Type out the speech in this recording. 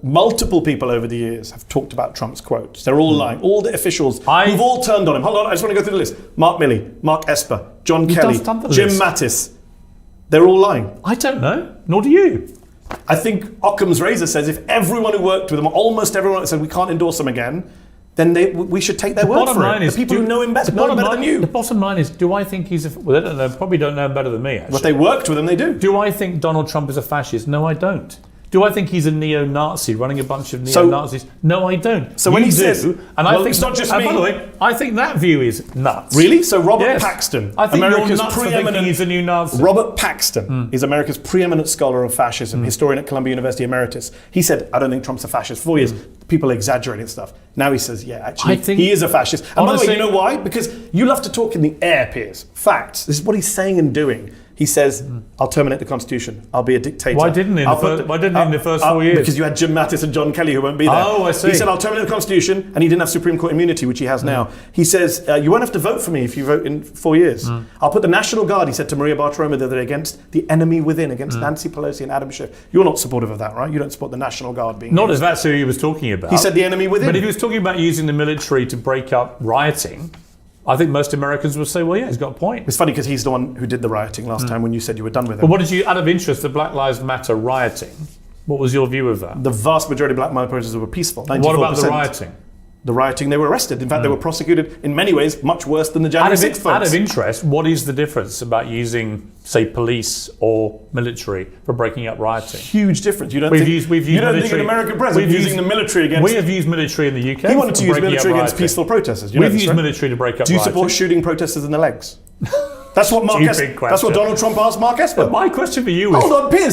multiple people over the years have talked about Trump's quotes. They're all lying. All the officials who've all turned on him. Hold on, I just want to go through the list. Mark Milley, Mark Esper, John Kelly, Jim Mattis. They're all lying. I don't know, nor do you. I think Occam's razor says if everyone who worked with him, almost everyone said we can't endorse him again, then we should take their word for it. The people who know him better than you. The bottom line is, do I think he's well, they don't know, probably don't know him better than me, actually. But they worked with him, they do. Do I think Donald Trump is a fascist? No, I don't. Do I think he's a neo-Nazi running a bunch of neo-Nazis? No, I don't. So when he says, and I think it's not just me. By the way, I think that view is nuts. Really? So Robert Paxton, I think America's you're nuts for thinking he's a new Nazi. Robert Paxton is America's preeminent scholar of fascism, historian at Columbia University Emeritus. He said, I don't think Trump's a fascist. For 4 years, people exaggerating stuff. Now he says, yeah, actually, he is a fascist. And honestly, by the way, you know why? Because you love to talk in the air, Piers. Facts. This is what he's saying and doing. He says, I'll terminate the Constitution. I'll be a dictator. Why didn't he in the first 4 years? Because you had Jim Mattis and John Kelly who won't be there. Oh, I see. He said, I'll terminate the Constitution, and he didn't have Supreme Court immunity, which he has now. He says, you won't have to vote for me if you vote in 4 years. I'll put the National Guard, he said to Maria Bartiromo the other day, against the enemy within, against Nancy Pelosi and Adam Schiff. You're not supportive of that, right? You don't support the National Guard being Not as that's who he was talking about. He said the enemy within. But if he was talking about using the military to break up rioting, I think most Americans would say, well, yeah, he's got a point. It's funny because he's the one who did the rioting last time when you said you were done with it. But what did you, out of interest, the Black Lives Matter rioting, what was your view of that? The vast majority of black protesters were peaceful. 94%. What about the rioting? The rioting, they were arrested. In fact, they were prosecuted in many ways much worse than the January 6th folks. Out of interest, what is the difference about using, say, police or military for breaking up rioting? Huge difference. You don't think an American president using the military against... We have used military in the UK. He wanted to use military against peaceful protesters. We've used military to break up rioting. Do you support shooting protesters in the legs? That's what Donald Trump asked Mark Esper. My question for you is... Hold on, Piers.